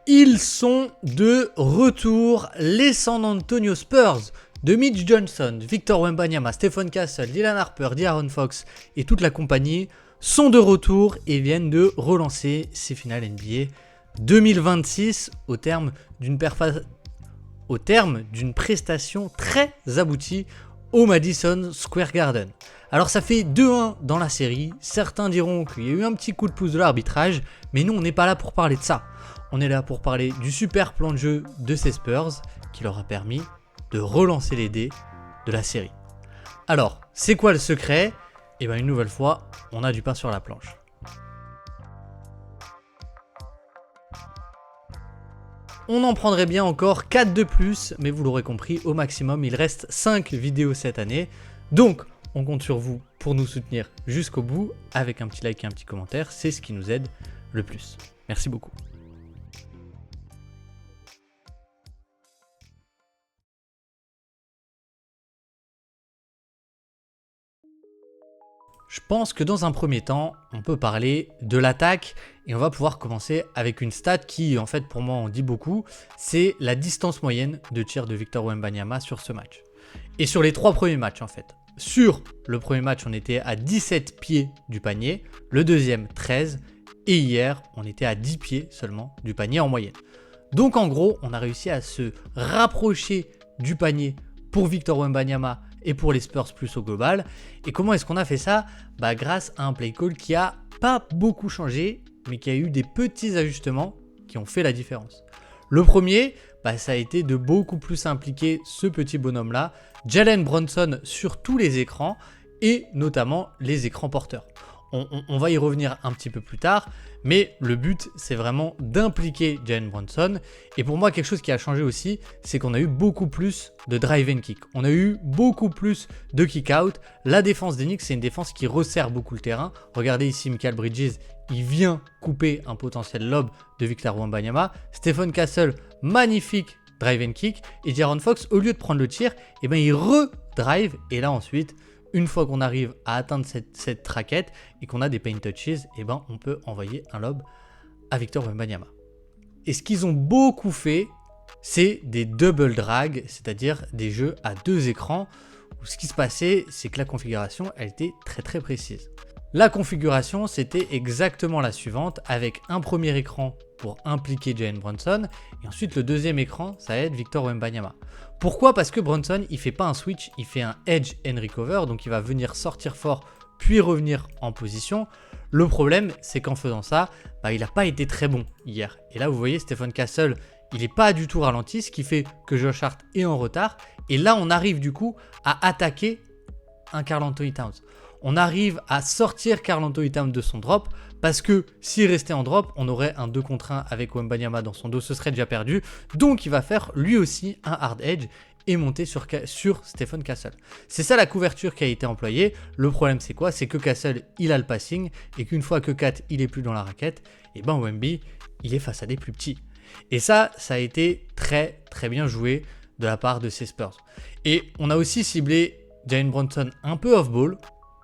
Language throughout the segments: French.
Ils sont de retour, les San Antonio Spurs de Mitch Johnson, Victor Wembanyama, Stephen Castle, Dylan Harper, De'Aaron Fox et toute la compagnie sont de retour et viennent de relancer ces finales NBA 2026 au terme d'une prestation très aboutie au Madison Square Garden. Alors ça fait 2-1 dans la série, certains diront qu'il y a eu un petit coup de pouce de l'arbitrage, mais nous on n'est pas là pour parler de ça. On est là pour parler du super plan de jeu de ces Spurs qui leur a permis de relancer les dés de la série. Alors, c'est quoi le secret ? Et bien une nouvelle fois, on a du pain sur la planche. On en prendrait bien encore 4 de plus, mais vous l'aurez compris, au maximum, il reste 5 vidéos cette année. Donc, on compte sur vous pour nous soutenir jusqu'au bout, avec un petit like et un petit commentaire, c'est ce qui nous aide le plus. Merci beaucoup. Je pense que dans un premier temps, on peut parler de l'attaque et on va pouvoir commencer avec une stat qui, en fait, pour moi, en dit beaucoup. C'est la distance moyenne de tir de Victor Wembanyama sur ce match. Et sur les 3 premiers matchs, en fait. Sur le premier match, on était à 17 pieds du panier, le deuxième 13 et hier, on était à 10 pieds seulement du panier en moyenne. Donc en gros, on a réussi à se rapprocher du panier pour Victor Wembanyama et pour les Spurs plus au global. Et comment est-ce qu'on a fait ça ? Grâce à un play call qui a pas beaucoup changé, mais qui a eu des petits ajustements qui ont fait la différence. Le premier, ça a été de beaucoup plus impliquer ce petit bonhomme-là, Jalen Brunson, sur tous les écrans, et notamment les écrans porteurs. On va y revenir un petit peu plus tard, mais le but, c'est vraiment d'impliquer Jalen Brunson. Et pour moi, quelque chose qui a changé aussi, c'est qu'on a eu beaucoup plus de drive and kick. On a eu beaucoup plus de kick-out. La défense des Knicks, c'est une défense qui resserre beaucoup le terrain. Regardez ici, Mikal Bridges, il vient couper un potentiel lob de Victor Wembanyama. Stephen Castle, magnifique drive and kick. Et De'Aaron Fox, au lieu de prendre le tir, il redrive. Et là, ensuite, une fois qu'on arrive à atteindre cette raquette et qu'on a des paint touches, on peut envoyer un lob à Victor Wembanyama. Et ce qu'ils ont beaucoup fait, c'est des double drag, c'est-à-dire des jeux à 2 écrans, où ce qui se passait, c'est que la configuration, elle était très très précise. La configuration, c'était exactement la suivante, avec un premier écran pour impliquer Jalen Brunson, et ensuite le deuxième écran, ça va être Victor Wembanyama. Pourquoi ? Parce que Brunson, il fait pas un switch, il fait un edge and recover, donc il va venir sortir fort, puis revenir en position. Le problème, c'est qu'en faisant ça, il n'a pas été très bon hier. Et là, vous voyez, Stephen Castle, il n'est pas du tout ralenti, ce qui fait que Josh Hart est en retard. Et là, on arrive du coup à attaquer un Karl Anthony Towns. On arrive à sortir Karl Anthony Towns de son drop, parce que s'il restait en drop, on aurait un 2 contre 1 avec Wembanyama dans son dos, ce serait déjà perdu. Donc il va faire lui aussi un hard edge et monter sur Stephen Castle. C'est ça la couverture qui a été employée. Le problème c'est quoi ? C'est que Castle, il a le passing et qu'une fois que Kat, il est plus dans la raquette, Wemby, il est face à des plus petits. Et ça a été très très bien joué de la part de ces Spurs. Et on a aussi ciblé Jalen Brunson un peu off-ball.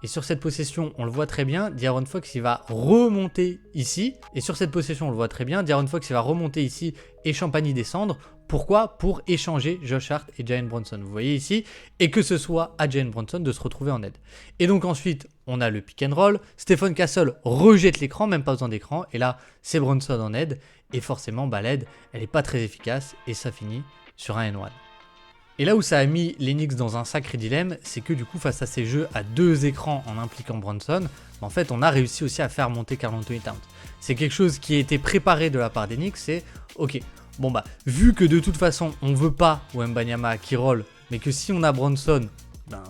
Et sur cette possession, on le voit très bien, De'Aaron Fox, il va remonter ici. Et sur cette possession, on le voit très bien, De'Aaron Fox, il va remonter ici et Champagny descendre. Pourquoi ? Pour échanger Josh Hart et Jalen Brunson. Vous voyez ici. Et que ce soit à Jalen Brunson de se retrouver en aide. Et donc ensuite, on a le pick and roll. Stephen Castle rejette l'écran, même pas besoin d'écran. Et là, c'est Brunson en aide. Et forcément, l'aide, elle n'est pas très efficace. Et ça finit sur un N1. Et là où ça a mis les Knicks dans un sacré dilemme, c'est que du coup, face à ces jeux à 2 écrans en impliquant Brunson, en fait, on a réussi aussi à faire monter Karl Anthony Towns. C'est quelque chose qui a été préparé de la part des Knicks, c'est ok, vu que de toute façon, on veut pas Wembanyama qui roll, mais que si on a Brunson,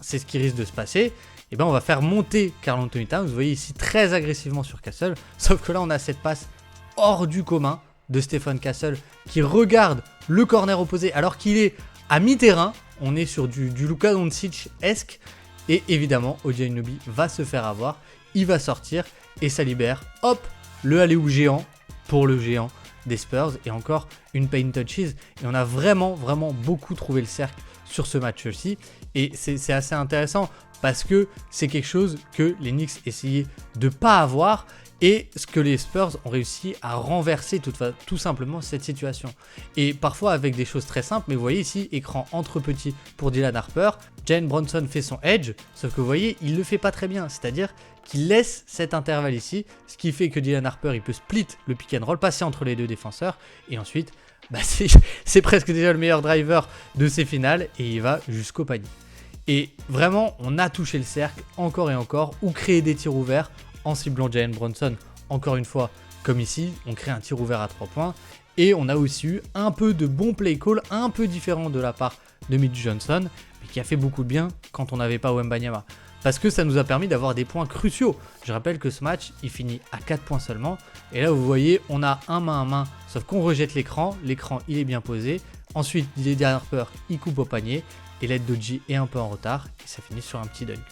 c'est ce qui risque de se passer, on va faire monter Karl Anthony Towns, vous voyez ici très agressivement sur Castle, sauf que là, on a cette passe hors du commun de Stephen Castle qui regarde le corner opposé alors qu'il est à mi-terrain, on est sur du Luka Doncic-esque et évidemment, OG Anunoby va se faire avoir, il va sortir et ça libère, le alley-oop géant pour le géant des Spurs et encore une paint touches et on a vraiment beaucoup trouvé le cercle sur ce match-ci et c'est assez intéressant parce que c'est quelque chose que les Knicks essayaient de pas avoir Et ce que les Spurs ont réussi à renverser tout simplement cette situation. Et parfois avec des choses très simples, mais vous voyez ici, écran entre petits pour Dylan Harper. Jalen Brunson fait son edge, sauf que vous voyez, il le fait pas très bien. C'est-à-dire qu'il laisse cet intervalle ici, ce qui fait que Dylan Harper, il peut split le pick and roll, passer entre les deux défenseurs, et ensuite, c'est presque déjà le meilleur driver de ces finales, et il va jusqu'au panier. Et vraiment, on a touché le cercle encore et encore, ou créer des tirs ouverts en ciblant Jalen Brunson. Encore une fois, comme ici, on crée un tir ouvert à 3 points. Et on a aussi eu un peu de bon play call, un peu différent de la part de Mitch Johnson, mais qui a fait beaucoup de bien quand on n'avait pas Wembanyama. Parce que ça nous a permis d'avoir des points cruciaux. Je rappelle que ce match, il finit à 4 points seulement. Et là, vous voyez, on a un main à main, sauf qu'on rejette l'écran. L'écran, il est bien posé. Ensuite, Dylan Harper, il coupe au panier. Et l'aide d'Oji est un peu en retard. Et ça finit sur un petit dunk.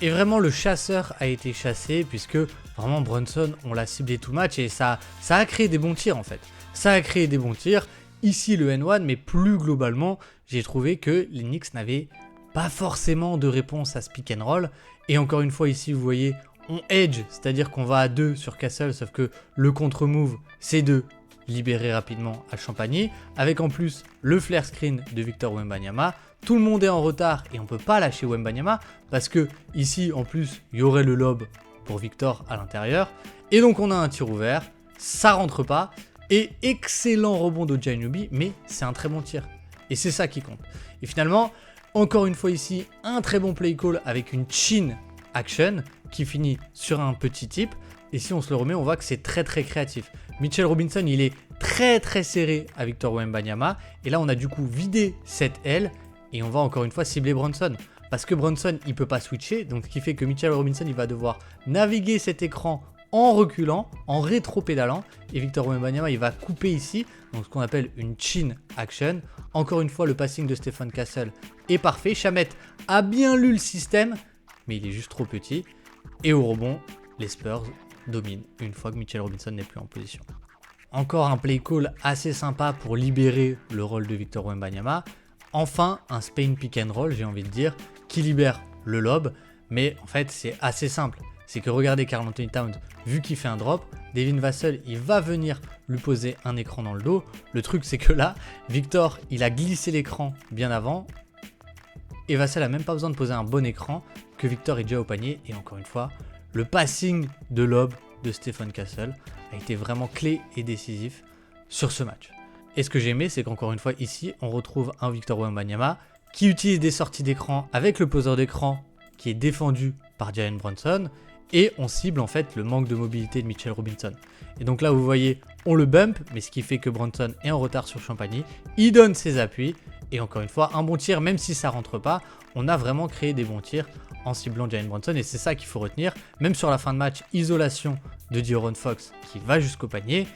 Et vraiment, le chasseur a été chassé, puisque vraiment, Brunson, on l'a ciblé tout le match. Et ça a créé des bons tirs, en fait. Ça a créé des bons tirs. Ici, le N1, mais plus globalement, j'ai trouvé que les Knicks n'avaient pas forcément de réponse à ce pick and roll. Et encore une fois, ici, vous voyez, on edge, c'est-à-dire qu'on va à 2 sur Castle, sauf que le contre-move, c'est 2 libéré rapidement à Champagny, avec en plus le flare screen de Victor Wembanyama. Tout le monde est en retard et on ne peut pas lâcher Wembanyama, parce que ici, en plus, il y aurait le lob pour Victor à l'intérieur. Et donc, on a un tir ouvert, ça rentre pas, et excellent rebond d'Oji Anunoby, mais c'est un très bon tir. Et c'est ça qui compte. Et finalement, encore une fois ici, un très bon play call avec une chin action qui finit sur un petit tip. Et si on se le remet, on voit que c'est très très créatif. Mitchell Robinson, il est très très serré à Victor Wembanyama. Et là, on a du coup vidé cette aile et on va encore une fois cibler Brunson. Parce que Brunson, il peut pas switcher. Donc ce qui fait que Mitchell Robinson, il va devoir naviguer cet écran en reculant, en rétro-pédalant. Et Victor Wembanyama, il va couper ici. Donc ce qu'on appelle une chin action. Encore une fois, le passing de Stephen Castle est parfait. Shamet a bien lu le système, mais il est juste trop petit. Et au rebond, les Spurs dominent une fois que Mitchell Robinson n'est plus en position. Encore un play call assez sympa pour libérer le rôle de Victor Wembanyama. Enfin, un Spain pick and roll, j'ai envie de dire, qui libère le lob. Mais en fait, c'est assez simple. C'est que regardez Karl Anthony Towns, vu qu'il fait un drop, Devin Vassell, il va venir lui poser un écran dans le dos. Le truc, c'est que là, Victor, il a glissé l'écran bien avant. Et Vassell n'a même pas besoin de poser un bon écran, que Victor est déjà au panier. Et encore une fois, le passing de lob de Stephen Castle a été vraiment clé et décisif sur ce match. Et ce que j'ai aimé, c'est qu'encore une fois, ici, on retrouve un Victor Wembanyama qui utilise des sorties d'écran avec le poseur d'écran qui est défendu par Jalen Brunson. Et on cible en fait le manque de mobilité de Mitchell Robinson. Et donc là, vous voyez, on le bump, mais ce qui fait que Brunson est en retard sur Champagny. Il donne ses appuis. Et encore une fois, un bon tir, même si ça rentre pas, on a vraiment créé des bons tirs en ciblant Jalen Brunson. Et c'est ça qu'il faut retenir. Même sur la fin de match, isolation de De'Aaron Fox qui va jusqu'au panier.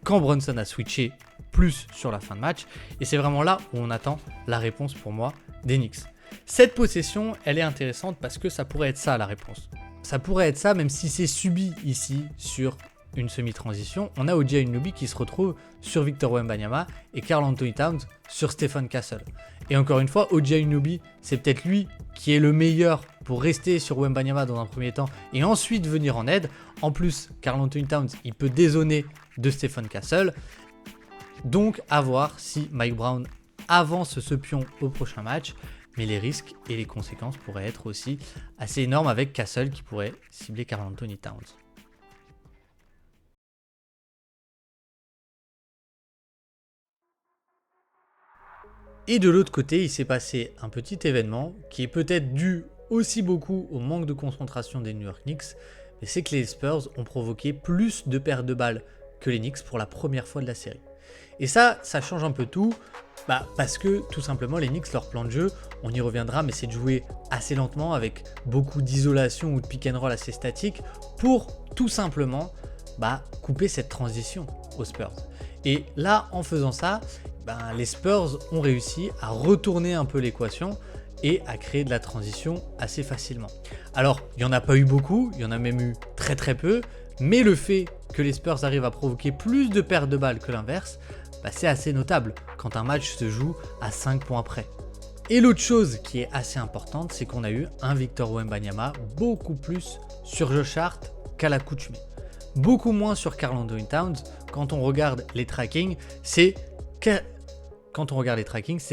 Quand Brunson a switché plus sur la fin de match. Et c'est vraiment là où on attend la réponse pour moi des Knicks. Cette possession, elle est intéressante parce que ça pourrait être ça la réponse. Ça pourrait être ça, même si c'est subi ici sur une semi-transition. On a Oji Anunoby qui se retrouve sur Victor Wembanyama et Karl Anthony Towns sur Stephen Castle. Et encore une fois, Oji Anunoby, c'est peut-être lui qui est le meilleur pour rester sur Wembanyama dans un premier temps et ensuite venir en aide. En plus, Karl Anthony Towns, il peut dézoner de Stephen Castle. Donc, à voir si Mike Brown avance ce pion au prochain match. Mais les risques et les conséquences pourraient être aussi assez énormes avec Castle qui pourrait cibler Karl Anthony Towns. Et de l'autre côté, il s'est passé un petit événement qui est peut-être dû aussi beaucoup au manque de concentration des New York Knicks, mais c'est que les Spurs ont provoqué plus de pertes de balles que les Knicks pour la première fois de la série. Et ça change un peu tout, parce que tout simplement les Knicks, leur plan de jeu, on y reviendra, mais c'est de jouer assez lentement avec beaucoup d'isolation ou de pick and roll assez statique pour tout simplement couper cette transition aux Spurs. Et là, en faisant ça, les Spurs ont réussi à retourner un peu l'équation et à créer de la transition assez facilement. Alors, il n'y en a pas eu beaucoup, il y en a même eu très très peu, mais le fait que les Spurs arrivent à provoquer plus de pertes de balles que l'inverse, c'est assez notable quand un match se joue à 5 points près. Et l'autre chose qui est assez importante, c'est qu'on a eu un Victor Wembanyama beaucoup plus sur Josh Hart qu'à l'accoutumée. beaucoup moins sur Karl-Anthony Towns. Quand on regarde les trackings, c'est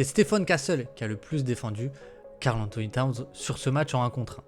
Stephon Castle qui a le plus défendu Karl-Anthony Towns sur ce match en 1 contre 1.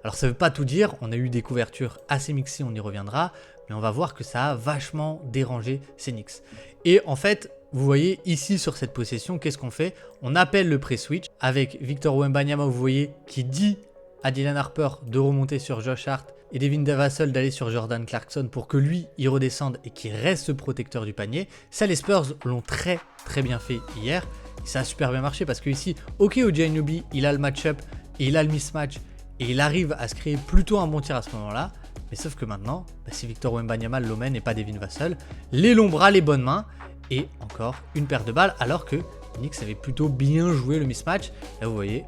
Alors ça veut pas tout dire, on a eu des couvertures assez mixées, on y reviendra, mais on va voir que ça a vachement dérangé ces Knicks. Et en fait, vous voyez ici sur cette possession, qu'est-ce qu'on fait? On appelle le pré-switch avec Victor Wembanyama, vous voyez, qui dit à Dylan Harper de remonter sur Josh Hart et Devin Vassell d'aller sur Jordan Clarkson pour que lui, il redescende et qu'il reste protecteur du panier. Ça, les Spurs l'ont très bien fait hier. Et ça a super bien marché parce que ici, ok, OG Anunoby, il a le match-up et il a le mismatch et il arrive à se créer plutôt un bon tir à ce moment-là. Mais sauf que maintenant, c'est Victor Wembanyama le low-man et pas Devin Vassell. Les longs bras, les bonnes mains et encore une paire de balles alors que Knicks avait plutôt bien joué le mismatch. Là, vous voyez,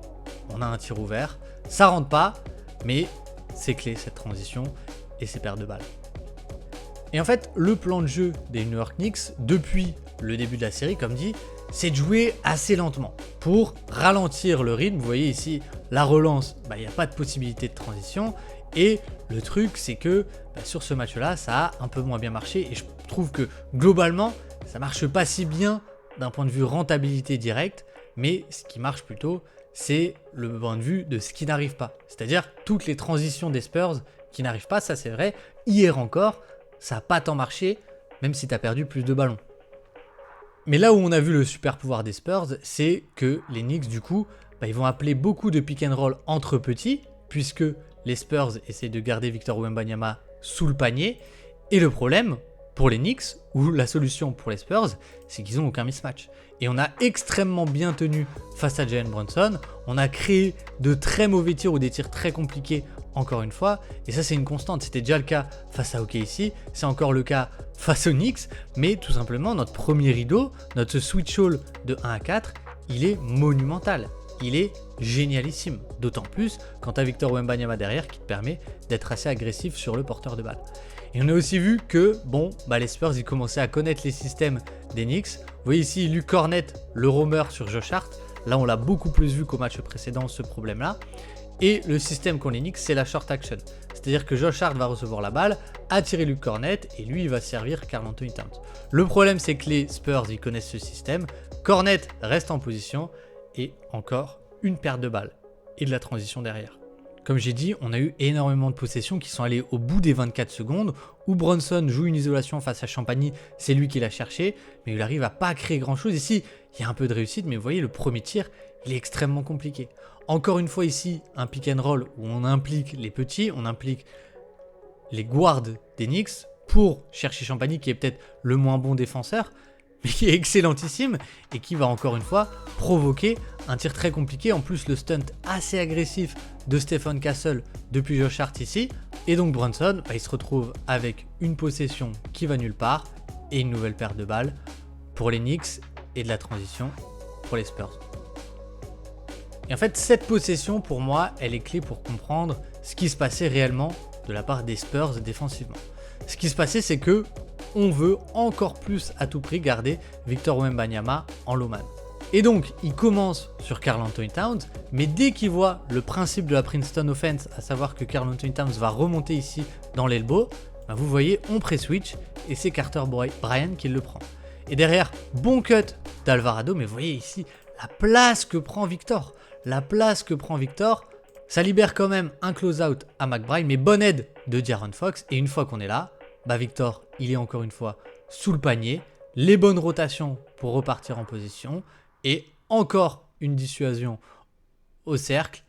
on a un tir ouvert. Ça rentre pas, mais c'est clé cette transition et ces paires de balles. Et en fait, le plan de jeu des New York Knicks, depuis le début de la série, comme dit, c'est de jouer assez lentement pour ralentir le rythme. Vous voyez ici, la relance, il n'y a pas de possibilité de transition. Et le truc, c'est que sur ce match-là, ça a un peu moins bien marché. Et je trouve que globalement, ça marche pas si bien d'un point de vue rentabilité directe. Mais ce qui marche plutôt, c'est le point de vue de ce qui n'arrive pas. C'est-à-dire toutes les transitions des Spurs qui n'arrivent pas, ça c'est vrai. Hier encore, ça n'a pas tant marché, même si tu as perdu plus de ballons. Mais là où on a vu le super pouvoir des Spurs, c'est que les Knicks, du coup, ils vont appeler beaucoup de pick and roll entre petits, puisque les Spurs essaient de garder Victor Wembanyama sous le panier. Et le problème pour les Knicks, ou la solution pour les Spurs, c'est qu'ils n'ont aucun mismatch. Et on a extrêmement bien tenu face à Jalen Brunson. On a créé de très mauvais tirs ou des tirs très compliqués encore une fois. Et ça, c'est une constante. C'était déjà le cas face à OKC. C'est encore le cas face aux Knicks. Mais tout simplement, notre premier rideau, notre switch all de 1 à 4, il est monumental. Il est génialissime. D'autant plus quand tu as Victor Wembanyama derrière qui te permet d'être assez agressif sur le porteur de balle. Et on a aussi vu que les Spurs ils commençaient à connaître les systèmes des Knicks. Vous voyez ici Luke Kornet, le roamer sur Josh Hart. Là, on l'a beaucoup plus vu qu'au match précédent, ce problème-là. Et le système qu'ont les Knicks, c'est la short action. C'est-à-dire que Josh Hart va recevoir la balle, attirer Luke Kornet et lui, il va servir Karl-Anthony Towns. Le problème, c'est que les Spurs, ils connaissent ce système. Kornet reste en position et encore une paire de balles et de la transition derrière. Comme j'ai dit, on a eu énormément de possessions qui sont allées au bout des 24 secondes où Brunson joue une isolation face à Champagny, c'est lui qui l'a cherché, mais il arrive à pas créer grand chose. Ici, il y a un peu de réussite, mais vous voyez, le premier tir, il est extrêmement compliqué. Encore une fois ici, un pick and roll où on implique les petits, on implique les guards des Knicks pour chercher Champagny qui est peut-être le moins bon défenseur, mais qui est excellentissime et qui va encore une fois provoquer un tir très compliqué. En plus, le stunt assez agressif de Stephon Castle depuis Josh Hart ici. Et donc Brunson, il se retrouve avec une possession qui va nulle part et une nouvelle paire de balles pour les Knicks et de la transition pour les Spurs. Et en fait, cette possession, pour moi, elle est clé pour comprendre ce qui se passait réellement de la part des Spurs défensivement. Ce qui se passait, c'est que on veut encore plus à tout prix garder Victor Wembanyama en low man. Et donc, il commence sur Karl-Anthony Towns, mais dès qu'il voit le principe de la Princeton Offense, à savoir que Karl-Anthony Towns va remonter ici dans l'elbow, vous voyez, on pré-switch et c'est Carter Bryant qui le prend. Et derrière, bon cut d'Alvarado, mais vous voyez ici la place que prend Victor. Ça libère quand même un close-out à McBride, mais bonne aide de De'Aaron Fox. Et une fois qu'on est là, Victor, il est encore une fois sous le panier. Les bonnes rotations pour repartir en position. Et encore une dissuasion au cercle.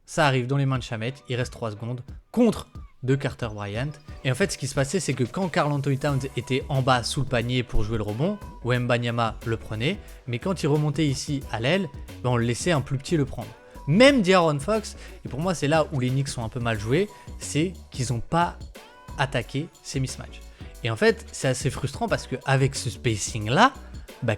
Ça arrive dans les mains de Shamet. Il reste 3 secondes contre de Carter Bryant. Et en fait, ce qui se passait, c'est que quand Karl-Anthony Towns était en bas sous le panier pour jouer le rebond, Wembanyama le prenait. Mais quand il remontait ici à l'aile, on le laissait un plus petit le prendre. Même De'Aaron Fox, et pour moi c'est là où les Knicks sont un peu mal joués, c'est qu'ils n'ont pas attaqué ces mismatchs. Et en fait, c'est assez frustrant parce qu'avec ce spacing là,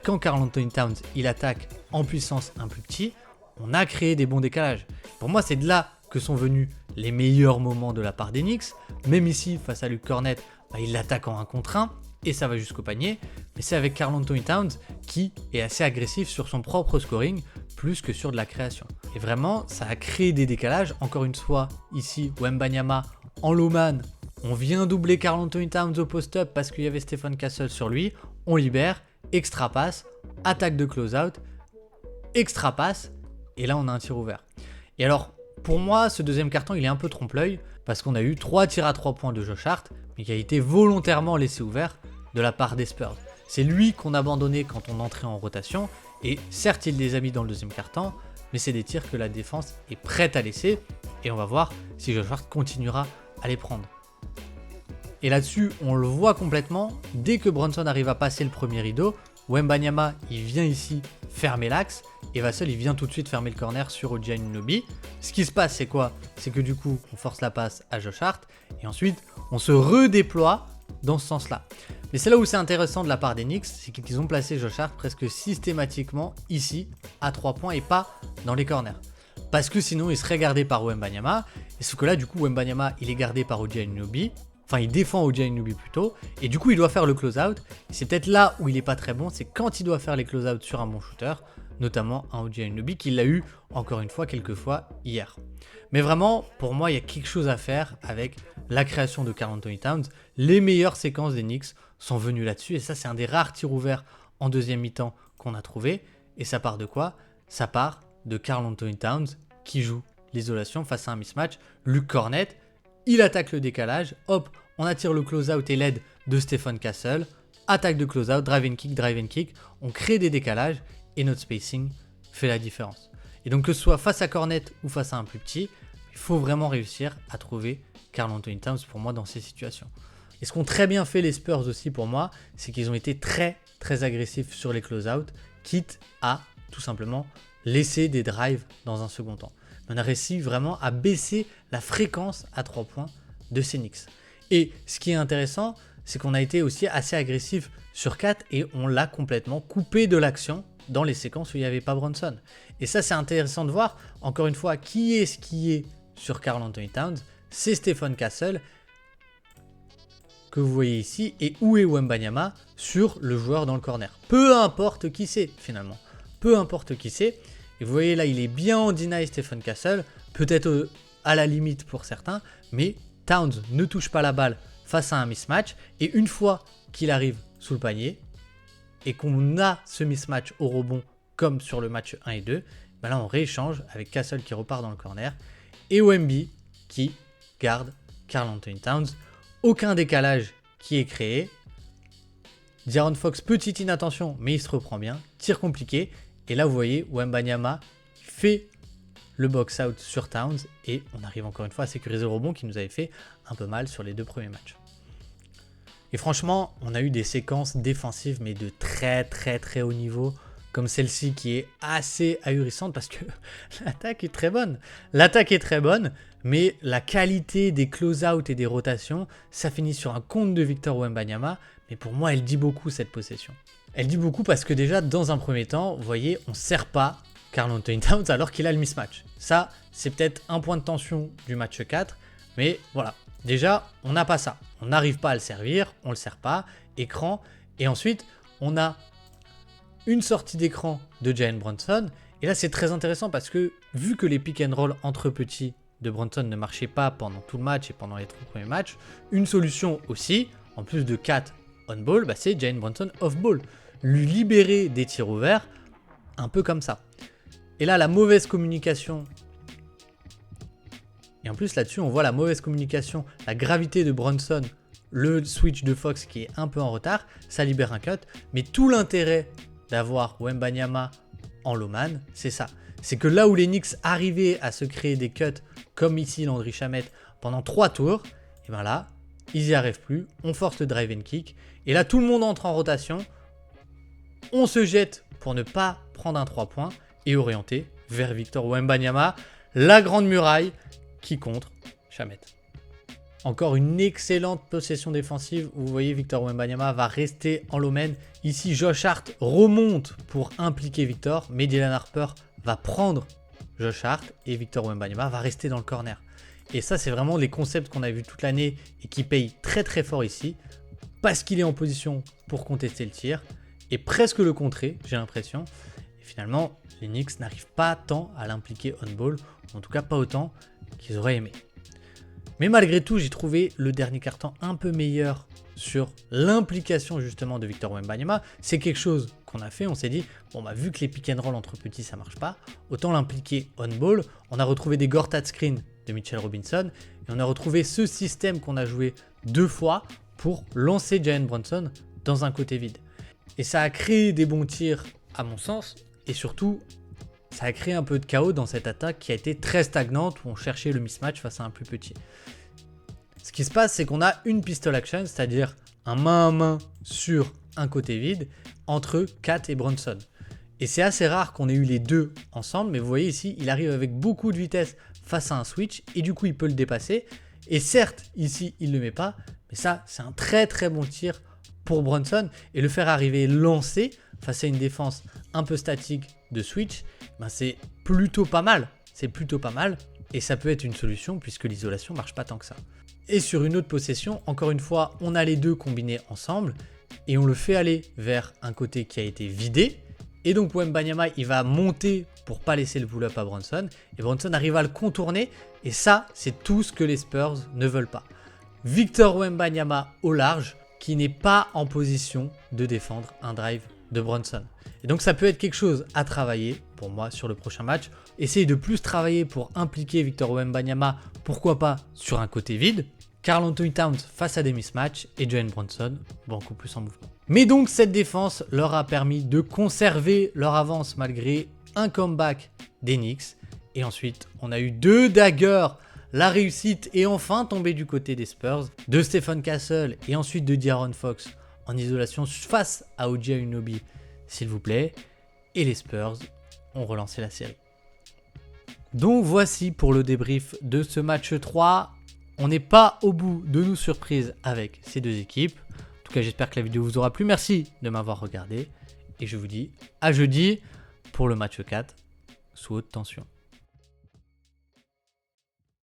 quand Karl-Anthony Towns il attaque en puissance un plus petit, on a créé des bons décalages. Pour moi, c'est de là que sont venus les meilleurs moments de la part des Knicks. Même ici, face à Luke Kornet, il l'attaque en 1 contre 1 et ça va jusqu'au panier. Mais c'est avec Karl-Anthony Towns qui est assez agressif sur son propre scoring plus que sur de la création. Et vraiment, ça a créé des décalages. Encore une fois, ici, Wembanyama en low man On vient doubler Karl Anthony Towns au post-up parce qu'il y avait Stephen Castle sur lui. On libère, extra passe, attaque de close-out, extra passe, et là on a un tir ouvert. Et alors, pour moi, ce deuxième carton, il est un peu trompe-l'œil parce qu'on a eu 3 tirs à 3 points de Josh Hart, mais qui a été volontairement laissé ouvert de la part des Spurs. C'est lui qu'on abandonnait quand on entrait en rotation, et certes, il les a mis dans le deuxième carton, mais c'est des tirs que la défense est prête à laisser, et on va voir si Josh Hart continuera à les prendre. Et là-dessus, on le voit complètement, dès que Brunson arrive à passer le premier rideau, Wembanyama, il vient ici fermer l'axe, et Vassell, il vient tout de suite fermer le corner sur OG Anunoby. Ce qui se passe, c'est quoi? C'est que du coup, on force la passe à Josh Hart, et ensuite, on se redéploie dans ce sens-là. Mais c'est là où c'est intéressant de la part des Knicks, c'est qu'ils ont placé Josh Hart presque systématiquement ici, à 3 points, et pas dans les corners. Parce que sinon, il serait gardé par Wembanyama, et ce que là, du coup, Wembanyama, il est gardé par OG Anunoby. Enfin, il défend OG Anunoby plutôt, et du coup, il doit faire le close-out. C'est peut-être là où il n'est pas très bon, c'est quand il doit faire les close-out sur un bon shooter, notamment un OG Anunoby qui l'a eu, encore une fois, quelques fois hier. Mais vraiment, pour moi, il y a quelque chose à faire avec la création de Karl Anthony Towns. Les meilleures séquences des Knicks sont venues là-dessus, et ça, c'est un des rares tirs ouverts en deuxième mi-temps qu'on a trouvé. Et ça part de quoi? Ça part de Karl Anthony Towns qui joue l'isolation face à un mismatch. Luke Kornet, il attaque le décalage, hop, on attire le close-out et l'aide de Stephen Castle, attaque de close-out, drive and kick, on crée des décalages et notre spacing fait la différence. Et donc que ce soit face à Kornet ou face à un plus petit, il faut vraiment réussir à trouver Karl Anthony Towns pour moi dans ces situations. Et ce qu'ont très bien fait les Spurs aussi pour moi, c'est qu'ils ont été très très agressifs sur les close-out, quitte à tout simplement laisser des drives dans un second temps. On a réussi vraiment à baisser la fréquence à 3 points de ces Knicks. Et ce qui est intéressant, c'est qu'on a été aussi assez agressif sur 4 et on l'a complètement coupé de l'action dans les séquences où il n'y avait pas Brunson. Et ça, c'est intéressant de voir, encore une fois, qui est sur Karl Anthony Towns. C'est Stephen Castle, que vous voyez ici, et où est Wembanyama sur le joueur dans le corner. Peu importe qui c'est, finalement. Peu importe qui c'est. Et vous voyez là, il est bien en deny Stephen Castle, peut-être à la limite pour certains, mais Towns ne touche pas la balle face à un mismatch, et une fois qu'il arrive sous le panier, et qu'on a ce mismatch au rebond, comme sur le match 1 et 2, ben là on rééchange avec Castle qui repart dans le corner, et Wemby qui garde Karl Anthony Towns. Aucun décalage qui est créé. De'Aaron Fox, petite inattention, mais il se reprend bien. Tir compliqué. Et là, vous voyez, Wembanyama fait le box-out sur Towns. Et on arrive encore une fois à sécuriser le rebond qui nous avait fait un peu mal sur les 2 premiers matchs. Et franchement, on a eu des séquences défensives, mais de très très très haut niveau. Comme celle-ci qui est assez ahurissante parce que l'attaque est très bonne. L'attaque est très bonne, mais la qualité des close-out et des rotations, ça finit sur un compte de Victor Wembanyama. Mais pour moi, elle dit beaucoup cette possession. Elle dit beaucoup parce que déjà, dans un premier temps, vous voyez, on ne sert pas Karl Anthony Towns alors qu'il a le mismatch. Ça, c'est peut-être un point de tension du match 4, mais voilà. Déjà, on n'a pas ça. On n'arrive pas à le servir, on ne le sert pas. Écran. Et ensuite, on a une sortie d'écran de Jalen Brunson. Et là, c'est très intéressant parce que vu que les pick and roll entre petits de Brunson ne marchaient pas pendant tout le match et pendant les 3 premiers matchs, une solution aussi, en plus de 4 on-ball, bah c'est Jalen Brunson off-ball. Lui libérer des tirs ouverts, un peu comme ça. Et là, la mauvaise communication. Et en plus, là-dessus, on voit la mauvaise communication, la gravité de Brunson, le switch de Fox qui est un peu en retard, ça libère un cut. Mais tout l'intérêt d'avoir Wembanyama en low man, c'est ça. C'est que là où les Knicks arrivaient à se créer des cuts, comme ici Landry Shamet, pendant 3 tours, et bien là, ils n'y arrivent plus, on force le drive and kick, et là tout le monde entre en rotation, on se jette pour ne pas prendre un 3 points, et orienter vers Victor Wembanyama, la grande muraille qui contre Shamet. Encore une excellente possession défensive où vous voyez Victor Wembanyama va rester en low man. Ici, Josh Hart remonte pour impliquer Victor, mais Dylan Harper va prendre Josh Hart et Victor Wembanyama va rester dans le corner. Et ça, c'est vraiment les concepts qu'on a vus toute l'année et qui payent très très fort ici parce qu'il est en position pour contester le tir et presque le contrer, j'ai l'impression. Et finalement, les Knicks n'arrivent pas tant à l'impliquer on-ball, en tout cas pas autant qu'ils auraient aimé. Mais malgré tout, j'ai trouvé le dernier quart-temps un peu meilleur sur l'implication justement de Victor Wembanyama. C'est quelque chose qu'on a fait, on s'est dit, bon bah vu que les pick and roll entre petits ça marche pas, autant l'impliquer on-ball. On a retrouvé des Gortat screen de Mitchell Robinson et on a retrouvé ce système qu'on a joué 2 fois pour lancer Jalen Brunson dans un côté vide. Et ça a créé des bons tirs à mon sens et surtout ça a créé un peu de chaos dans cette attaque qui a été très stagnante où on cherchait le mismatch face à un plus petit. Ce qui se passe, c'est qu'on a une pistol action, c'est-à-dire un main à main sur un côté vide entre Cat et Brunson. Et c'est assez rare qu'on ait eu les deux ensemble, mais vous voyez ici, il arrive avec beaucoup de vitesse face à un switch et du coup il peut le dépasser. Et certes, ici il ne le met pas, mais ça c'est un très très bon tir pour Brunson et le faire arriver lancé face à une défense un peu statique de switch, ben c'est plutôt pas mal. C'est plutôt pas mal et ça peut être une solution puisque l'isolation marche pas tant que ça. Et sur une autre possession, encore une fois, on a les deux combinés ensemble et on le fait aller vers un côté qui a été vidé. Et donc Wembanyama, il va monter pour pas laisser le pull-up à Brunson et Brunson arrive à le contourner et ça, c'est tout ce que les Spurs ne veulent pas. Victor Wembanyama au large qui n'est pas en position de défendre un drive de Brunson. Et donc ça peut être quelque chose à travailler pour moi sur le prochain match. Essayer de plus travailler pour impliquer Victor Wembanyama, pourquoi pas sur un côté vide. Karl Anthony Towns face à des mismatchs et Jalen Brunson beaucoup plus en mouvement. Mais donc cette défense leur a permis de conserver leur avance malgré un comeback des Knicks. Et ensuite on a eu 2 daggers. La réussite est enfin tombée du côté des Spurs, de Stephen Castle et ensuite de De'Aaron Fox en isolation face à OG Anunoby, s'il vous plaît. Et les Spurs ont relancé la série. Donc voici pour le débrief de ce match 3. On n'est pas au bout de nos surprises avec ces deux équipes. En tout cas, j'espère que la vidéo vous aura plu. Merci de m'avoir regardé. Et je vous dis à jeudi pour le match 4 sous haute tension.